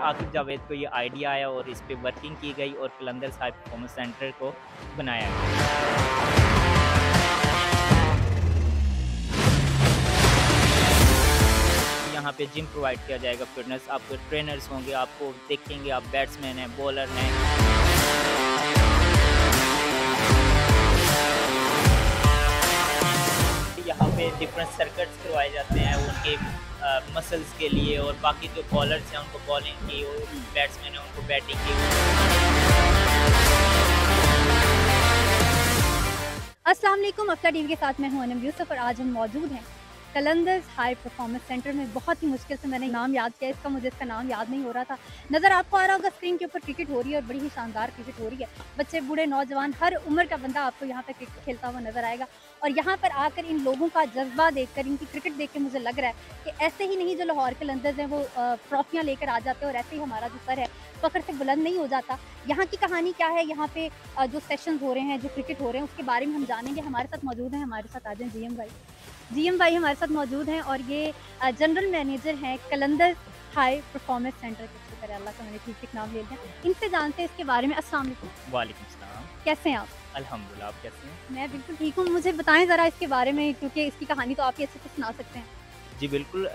आकिब जावेद को ये आइडिया आया और इस पे वर्किंग की गई और कलंदर्स हाई परफॉर्मेंस सेंटर को बनाया गया। यहाँ पे जिम प्रोवाइड किया जाएगा, फिटनेस, आपके ट्रेनर्स होंगे, आपको देखेंगे, आप बैट्समैन हैं, बॉलर हैं। यहाँ पे डिफरेंट सर्किट्स करवाए जाते हैं उनके मसल्स के लिए, और बाकी जो बॉलर्स हैं उनको बॉलिंग की, और बैट्समैन हैं उनको बैटिंग की। अस्सलाम वालेकुम, अफ्ता टीवी के साथ मैं हूं अनम यूसुफ और आज हम मौजूद हैं कलंदर्स हाई परफॉर्मेंस सेंटर में। बहुत ही मुश्किल से मैंने नाम याद किया, मुझे इसका नाम याद नहीं हो रहा था। नज़र आपको आ रहा होगा स्क्रीन के ऊपर क्रिकेट हो रही है और बड़ी ही शानदार क्रिकेट हो रही है। बच्चे, बूढ़े, नौजवान, हर उम्र का बंदा आपको यहाँ पे क्रिकेट खेलता हुआ नजर आएगा। और यहाँ पर आकर इन लोगों का जज्बा देखकर, इनकी क्रिकेट देख के मुझे लग रहा है कि ऐसे ही नहीं जो लाहौर कलंदर्स हैं वो ट्रॉफियाँ लेकर आ जाते हैं, और ऐसे ही हमारा जो सर है फख्र से बुलंद नहीं हो जाता। यहाँ की कहानी क्या है, यहाँ पे जो सेशंस हो रहे हैं, जो क्रिकेट हो रहे हैं, उसके बारे में हम जानेंगे। हमारे साथ मौजूद हैं, हमारे साथ आ जाएं जीएम भाई हमारे साथ मौजूद हैं, और ये जनरल मैनेजर हैं कलंदर्स हाई परफॉर्मेंस सेंटर के। शुक्र है अल्लाह का, मैंने ठीक नाम ले लिया। इनसे जानते हैं इसके बारे में। अस्सलाम वालेकुम। वालेकुम सलाम। कैसे हैं आप? अल्हम्दुलिल्लाह, आप कैसे हैं? मैं बिल्कुल ठीक हूँ। मुझे बताएं ज़रा इसके बारे में, क्योंकि इसकी कहानी तो आप ही अच्छे से सुना सकते हैं। जी बिल्कुल,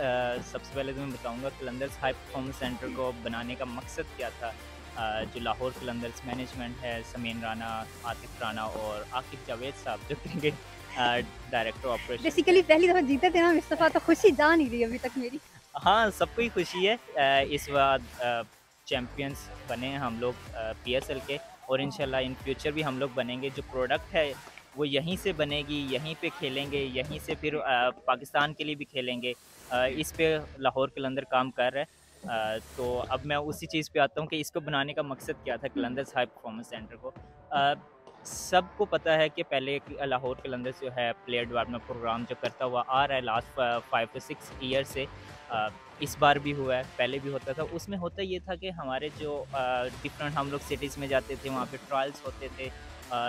सबसे पहले तो मैं बताऊंगा कलंदर्स हाई परफॉर्मेंस सेंटर को बनाने का मकसद क्या था। जो लाहौर कलंदर्स मैनेजमेंट है, समीन राना, आतिफ राना और आकिब जावेद साहब, जो क्रिकेट डायरेक्टर ऑपरेशन, बेसिकली पहली दफ़ा जीते थे ना इस दफ़ा, तो खुशी जा नहीं रही अभी तक मेरी। हाँ सबको ही खुशी है। इस बार चैम्पियंस बने हैं हम लोग PSL के, और इंशाल्लाह इन फ्यूचर भी हम लोग बनेंगे। जो प्रोडक्ट है वो यहीं से बनेगी, यहीं पे खेलेंगे, यहीं से फिर पाकिस्तान के लिए भी खेलेंगे। इस पे लाहौर कलंदर काम कर रहा है। तो अब मैं उसी चीज़ पे आता हूँ कि इसको बनाने का मकसद क्या था कलंदर्स हाई परफॉर्मेंस सेंटर को। सबको पता है कि पहले लाहौर कलंदर्स जो है प्लेयर डेवलपमेंट प्रोग्राम जो करता हुआ आ रहा है लास्ट 5 to 6 ईयर से। इस बार भी हुआ है, पहले भी होता था। उसमें होता ये था कि हमारे जो डिफरेंट हम लोग सिटीज़ में जाते थे, वहाँ पे ट्रायल्स होते थे,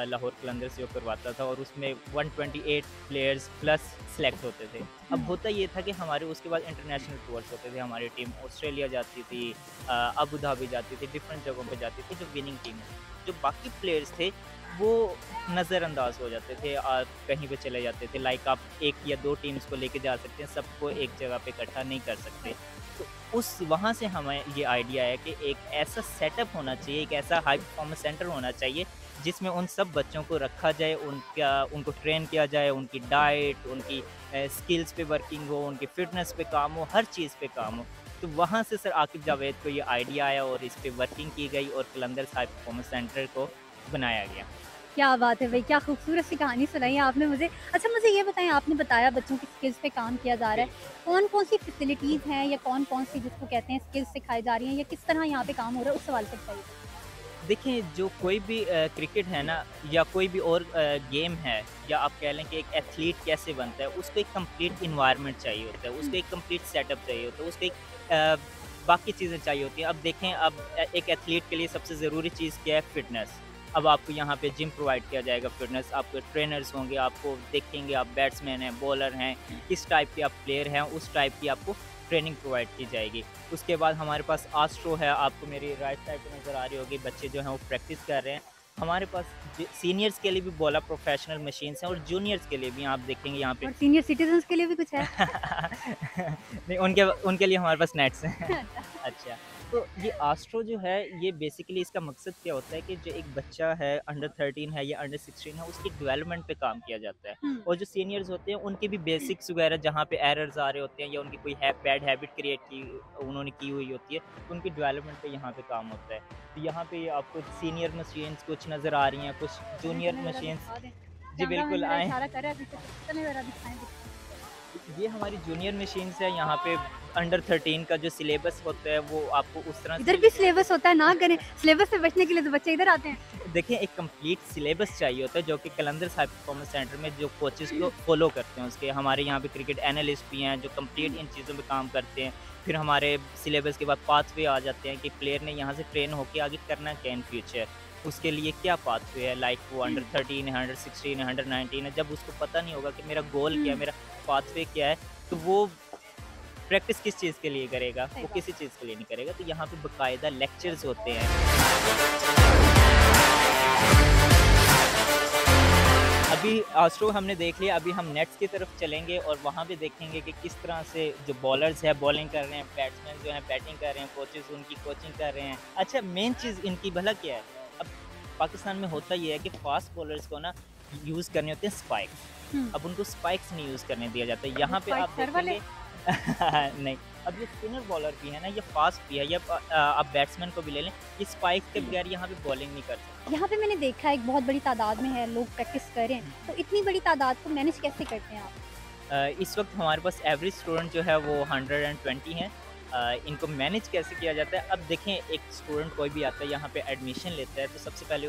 लाहौर कलंदर्स जो करवाता था, और उसमें 128 प्लेयर्स प्लस सेलेक्ट होते थे। अब होता ये था कि हमारे उसके बाद इंटरनेशनल टूर्स होते थे। हमारी टीम ऑस्ट्रेलिया जाती थी, अबू धाबी जाती थी, डिफरेंट जगहों पे जाती थी। जो विनिंग टीम है, जो बाकी प्लेयर्स थे वो नज़रअंदाज हो जाते थे, कहीं पे चले जाते थे। लाइक आप 1 या 2 टीम्स को लेके जा सकते हैं, सबको एक जगह पे इकट्ठा नहीं कर सकते। तो उस वहाँ से हमें ये आइडिया है कि एक ऐसा सेटअप होना चाहिए, एक ऐसा हाई परफॉर्मेंस सेंटर होना चाहिए जिसमें उन सब बच्चों को रखा जाए, उनको ट्रेन किया जाए, उनकी डाइट, उनकी स्किल्स पे वर्किंग हो, उनकी फ़िटनेस पे काम हो, हर चीज़ पे काम हो। तो वहाँ से सर आकिब जावेद को ये आइडिया आया और इस पे वर्किंग की गई और कलंदर्स हाई परफॉर्मेंस सेंटर को बनाया गया। क्या बात है भाई, क्या खूबसूरत सी कहानी सुनाई है आपने मुझे। अच्छा मुझे ये बताएं, आपने बताया बच्चों की स्किल्स पे काम किया जा रहा है, कौन कौन सी फैसिलिटीज़ हैं या कौन कौन सी जिसको कहते हैं स्किल्स सिखाई जा रही हैं, या किस तरह यहाँ पे काम हो रहा है, उस सवाल से बताइए। देखिए, जो कोई भी क्रिकेट है ना, या कोई भी और गेम है, या आप कह लें कि एक एथलीट कैसे बनता है, उसको एक कंप्लीट इन्वायरमेंट चाहिए होता है, उसको एक कंप्लीट सेटअप चाहिए होता है, उसको एक बाकी चीज़ें चाहिए होती हैं। अब देखें, अब एक एथलीट के लिए सबसे ज़रूरी चीज़ क्या है? फिटनेस। अब आपको यहाँ पे जिम प्रोवाइड किया जाएगा, फिटनेस, आपके ट्रेनर्स होंगे, आपको देखेंगे, आप बैट्समैन हैं, बॉलर हैं, किस टाइप के आप प्लेयर हैं, उस टाइप की आपको ट्रेनिंग प्रोवाइड की जाएगी। उसके बाद हमारे पास आस्ट्रो है, आपको मेरी राइट साइड पे नज़र आ रही होगी, बच्चे जो हैं वो प्रैक्टिस कर रहे हैं। हमारे पास सीनियर्स के लिए भी बॉलर प्रोफेशनल मशीन्स हैं, और जूनियर्स के लिए भी आप देखेंगे यहाँ पे और सीनियर सिटीजन्स के लिए भी कुछ है? नहीं, उनके उनके लिए हमारे पास नेट्स हैं। अच्छा, तो ये आस्ट्रो जो है, ये बेसिकली इसका मकसद क्या होता है कि जो एक बच्चा है, अंडर 13 है या अंडर 16 है, उसकी डेवलपमेंट पे काम किया जाता है। और जो सीनियर्स होते हैं उनके भी बेसिक्स वगैरह जहाँ पे एरर्स आ रहे होते हैं, या उनकी कोई बैड हैबिट क्रिएट की उन्होंने की हुई होती है, तो उनकी डेवलपमेंट पे यहाँ पे काम होता है। तो यहाँ पे आपको सीनियर मशीन्स कुछ नज़र आ रही हैं, कुछ जूनियर मशीन्स। जी बिल्कुल, आए। ये हमारी जूनियर मशीन्स है। यहाँ पे अंडर 13 का जो सिलेबस होता है वो आपको उस तरह इधर भी सिलेबस होता है, ना करें सिलेबस से बचने के लिए तो बच्चे इधर आते हैं। देखिए, एक कंप्लीट सिलेबस चाहिए होता है, जो कि कलंदर्स हाई परफॉर्मेंस सेंटर में जो कोचेस को फॉलो करते हैं उसके। हमारे यहाँ पे क्रिकेट एनालिस्ट भी हैं जो कंप्लीट इन चीज़ों पे काम करते हैं। फिर हमारे सिलेबस के बाद पाथवे आ जाते हैं कि प्लेयर ने यहाँ से ट्रेन होकर आगे करना क्या इन फ्यूचर, उसके लिए क्या पाथवे है। लाइक वो अंडर 13 है, अंडर 16 है, अंडर 19 है, जब उसको पता नहीं होगा कि मेरा गोल क्या है, मेरा पाथवे क्या है, तो वो प्रैक्टिस किस चीज़ के लिए करेगा? सही वो बात। किसी चीज़ के लिए नहीं करेगा। तो यहाँ पे बाकायदा लेक्चर्स होते हैं। अभी आस्ट्रो हमने देख लिया, अभी हम नेट्स की तरफ चलेंगे और वहाँ पे देखेंगे कि किस तरह से जो बॉलर्स हैं बॉलिंग कर रहे हैं, बैट्समैन जो हैं बैटिंग कर रहे हैं, कोचेज़ उनकी कोचिंग कर रहे हैं। अच्छा, मेन चीज़ इनकी भला क्या है? अब पाकिस्तान में होता ये है कि फास्ट बॉलर्स को ना यूज़ करने होते हैं स्पाइक्स। हुँ। अब उनको स्पाइक्स नहीं यूज़ करने दिया जाता है। यहाँ पे स्पाइक आप सर वाले? देखेंगे नहीं, अब ये स्पिनर बॉलर भी है ना, ये फास्ट भी है, ये आप बैट्समैन को भी ले लें, ये स्पाइक्स के बगैर यहाँ पे बॉलिंग नहीं कर सकते। यहाँ पे मैंने देखा है एक बहुत बड़ी तादाद में है लोग प्रैक्टिस कर रहे हैं, तो इतनी बड़ी तादाद को मैनेज कैसे करते हैं आप? इस वक्त हमारे पास एवरेज स्टूडेंट जो है वो 120 हैं। इनको मैनेज कैसे किया जाता है? अब देखें, एक स्टूडेंट कोई भी आता है यहाँ पे एडमिशन लेता है, तो सबसे पहले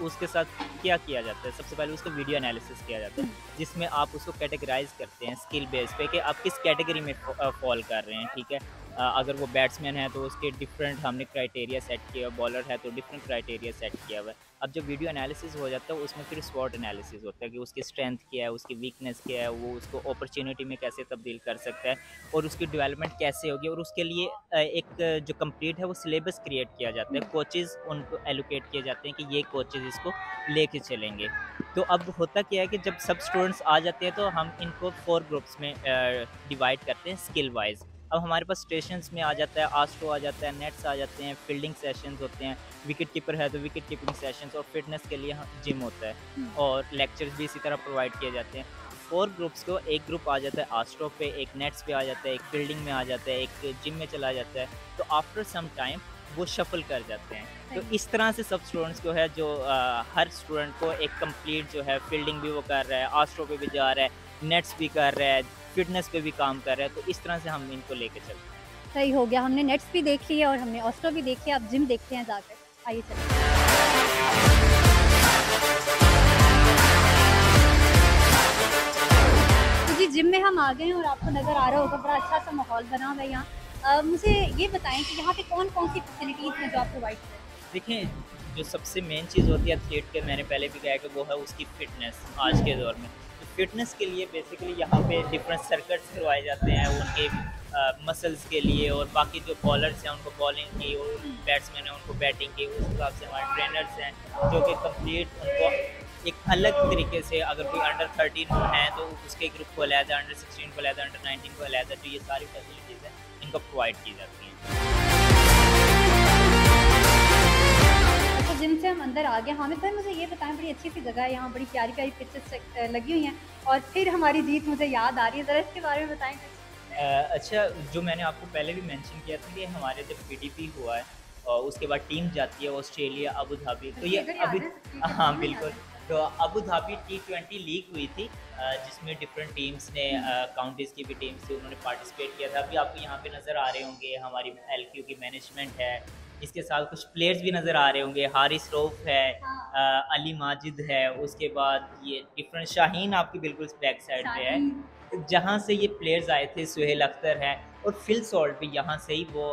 उसके साथ क्या किया जाता है? सबसे पहले उसका वीडियो एनालिसिस किया जाता है, जिसमें आप उसको कैटेगराइज़ करते हैं स्किल बेस पे कि आप किस कैटेगरी में फ़ॉल कर रहे हैं, ठीक है? अगर वो बैट्समैन है तो उसके डिफरेंट हमने क्राइटेरिया सेट किया, बॉलर है तो डिफरेंट क्राइटेरिया सेट किया हुआ है। अब जब वीडियो एनालिसिस हो जाता है उसमें फिर स्वॉट एनालिसिस होता है कि उसकी स्ट्रेंथ क्या है, उसकी वीकनेस क्या है, वो उसको अपॉर्चुनिटी में कैसे तब्दील कर सकता है और उसकी डेवलपमेंट कैसे होगी, और उसके लिए जो कंप्लीट है वो सिलेबस क्रिएट किया जाता है। कोचेज़ उनको एलोकेट किए जाते हैं कि ये कोचेज़ इसको लेके चलेंगे। तो अब होता क्या है कि जब सब स्टूडेंट्स आ जाते हैं तो हम इनको 4 ग्रुप्स में डिवाइड करते हैं स्किल वाइज़। अब हमारे पास स्टेशंस में आ जाता है, आस्ट्रो आ जाता है, नेट्स आ जाते हैं, फील्डिंग सेशंस होते हैं, विकेट कीपर है तो विकेट कीपिंग सेशंस, और फिटनेस के लिए जिम होता है हुँ। और लेक्चर्स भी इसी तरह प्रोवाइड किए जाते हैं। 4 ग्रुप्स को एक ग्रुप आ जाता है आस्ट्रो पे, एक नेट्स पे आ जाता है, एक फील्डिंग में आ जाता है, एक जिम में चला जाता है। तो आफ्टर सम टाइम वो शफल कर जाते हैं। तो सही। इस तरह से सब स्टूडेंट्स को है जो हर स्टूडेंट को एक कंप्लीट जो है फील्डिंग भी वो कर रहा है, आस्ट्रो पे भी जा रहा है, नेट्स भी कर रहा है, फिटनेस पे भी काम कर रहा है। तो इस तरह से हम इनको लेके चलते हैं। सही हो गया, हमने नेट्स भी देख लिए और हमने ऑस्ट्रो भी देख लिया, अब जिम देखते हैं जाकर। आइए चलिए। तो जी जिम में हम आ गए हैं और आपको नज़र आ रहा होगा बड़ा अच्छा सा माहौल बना हुआ है यहाँ। मुझे ये बताएं कि यहाँ पे कौन-कौन सी फैसिलिटीज़ हैं जो आप प्रोवाइड कर रहे हैं? देखें, जो सबसे मेन चीज़ होती है एथलीट के, मैंने पहले भी कहा कि वो है उसकी फ़िटनेस आज के दौर में। तो फ़िटनेस के लिए बेसिकली यहाँ पे डिफरेंट सर्किट्स करवाए जाते हैं उनके मसल्स के लिए, और बाकी जो बॉलर्स हैं उनको बॉलिंग की और बैट्समैन हैं उनको बैटिंग की। उस हिसाब से हमारे ट्रेनर्स हैं जो कि कंप्लीट उनको एक अलग तरीके से, अगर कोई अंडर 13 है तो उसके ग्रुप को अलहदा, अंडर 16 को अलहदा, अंडर 19 को अलहदा, तो ये सारी फैसिलिटीज़ हैं इनको प्रोवाइड की जाती हैं। अच्छा जिम से हम अंदर आ गए। हामिद भाई मुझे ये बताएं, बड़ी अच्छी सी जगह है यहाँ, बड़ी प्यारी-प्यारी पिक्चर्स लगी हुई हैं और फिर हमारी जीत मुझे याद आ रही है, ज़रा इसके बारे में बताएं कुछ? अच्छा, जो मैंने आपको पहले भी मेंशन किया था कि हमारे जब पीडीपी हुआ है और उसके बाद टीम जाती है ऑस्ट्रेलिया, अबू धाबी, तो ये इधर याद अभी है, ठीक है, हाँ हाँ, बिल्कुल। याद है। तो अबू धाबी T20 लीग हुई थी, जिसमें डिफरेंट टीम्स ने, काउंटीज़ की भी टीम्स थी, उन्होंने पार्टिसिपेट किया था। अभी आपको यहाँ पे नज़र आ रहे होंगे हमारी एलक्यू की मैनेजमेंट है, इसके साथ कुछ प्लेयर्स भी नज़र आ रहे होंगे, हारिस रऊफ़ है, हाँ। अली माजिद है, उसके बाद ये डिफरेंट शाहीन आपकी बिल्कुल बैक साइड पे है, शाहीन। जहाँ से ये प्लेयर्स आए थे। सुहेल अख्तर हैं और फिल सॉल्ट भी यहाँ से ही वो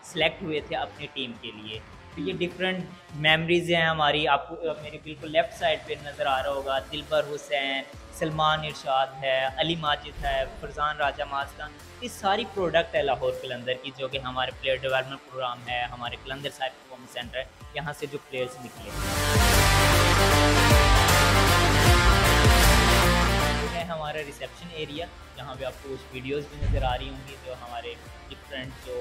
सेलेक्ट हुए थे अपनी टीम के लिए। तो ये डिफरेंट मेमोरीज़ हैं हमारी। आपको मेरे बिल्कुल लेफ़्ट साइड पे नज़र आ रहा होगा दिलबर हुसैन, सलमान इरशाद है, अली माजिद है, फरजान राजा मास्तान। ये सारी प्रोडक्ट है लाहौर कलंदर की, जो कि हमारे प्लेयर डेवलपमेंट प्रोग्राम है, हमारे कलंदर साहिब परफॉर्मेंस सेंटर है, यहाँ से जो प्लेयर्स निकले है। हमारा रिसेप्शन एरिया, जहाँ पे आपको कुछ वीडियोस भी नज़र आ रही होंगी जो हमारे डिफरेंट जो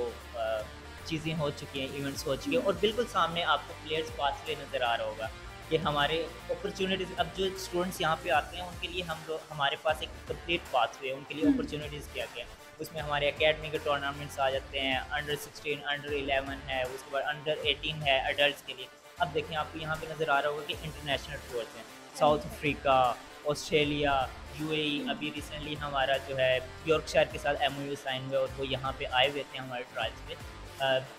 चीज़ें हो चुकी हैं, इवेंट्स हो चुके हैं, और बिल्कुल सामने आपको प्लेयर्स पाथवे नज़र आ रहा होगा कि हमारे अपॉर्चुनिटीज़। अब जो स्टूडेंट्स यहाँ पे आते हैं उनके लिए हमारे पास एक कंप्लीट पाथवे है, उनके लिए अपॉर्चुनिटीज़ क्या क्या है। उसमें हमारे एकेडमी के टूर्नामेंट्स आ जाते हैं, अंडर 16, अंडर 11 है, उसके बाद अंडर 18 है एडल्ट के लिए। अब देखें, आपको यहाँ पे नज़र आ रहा होगा कि इंटरनेशनल टूर्स हैं, साउथ अफ्रीका, ऑस्ट्रेलिया, यूएई। अभी रिसेंटली हमारा जो है यॉर्कशायर के साथ MOU साइन हुआ और वो यहाँ पे आए हुए थे हमारे ट्रायल्स पे।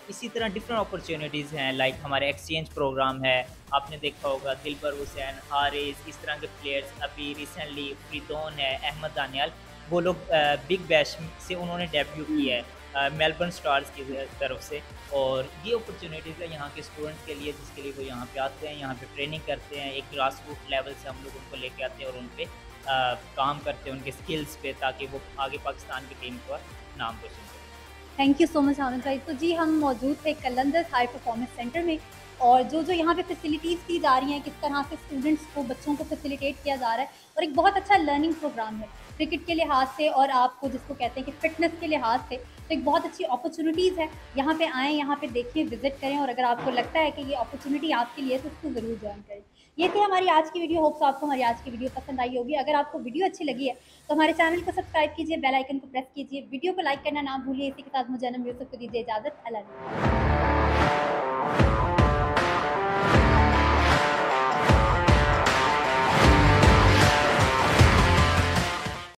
इसी तरह डिफरेंट अपॉर्चुनिटीज़ हैं, लाइक हमारे एक्सचेंज प्रोग्राम है, आपने देखा होगा दिलबर हुसैन, हारिस, इस तरह के प्लेयर्स। अभी रिसेंटली फ्रीदोन है, अहमद दानियाल, वो लोग बिग बैश से उन्होंने डेब्यू किया है मेलबर्न स्टार्स की तरफ से। और ये अपॉर्चुनिटीज़ है यहाँ के स्टूडेंट्स के लिए, जिसके लिए वो यहाँ पे आते हैं, यहाँ पे ट्रेनिंग करते हैं। एक ग्रास रूट लेवल से हम लोग उनको लेके आते हैं और उन पे काम करते हैं उनके स्किल्स पे, ताकि वो आगे पाकिस्तान की टीम का नाम रोशन करें। Thank you so much Hamid भाई। तो जी हम मौजूद थे कलंदर हाई परफॉर्मेंस सेंटर में, और जो यहाँ पे फैसिलिटीज़ दी जा रही हैं, किस तरह से स्टूडेंट्स को, बच्चों को फैसिलिटेट किया जा रहा है, और एक बहुत अच्छा लर्निंग प्रोग्राम है क्रिकेट के लिहाज से, और आपको जिसको कहते हैं कि फ़िटनेस के लिहाज से, तो एक बहुत अच्छी अपॉर्चुनिटीज़ है। यहाँ पे आएँ, यहाँ पे देखें, विज़िट करें, और अगर आपको लगता है कि ये अपॉर्चुनिटी आपके लिए है तो उसको ज़रूर जॉइन करें। ये थी हमारी आज की वीडियो। होप्स आपको हमारी आज की वीडियो पसंद आई होगी। अगर आपको वीडियो अच्छी लगी है तो हमारे चैनल को सब्सक्राइब कीजिए, बेल आइकन को प्रेस कीजिए, वीडियो को लाइक करना ना भूलिए। इसी के साथ मुझे अनम यूसुफ को दीजिए इजाज़त। अल्लाह हाफ़िज़।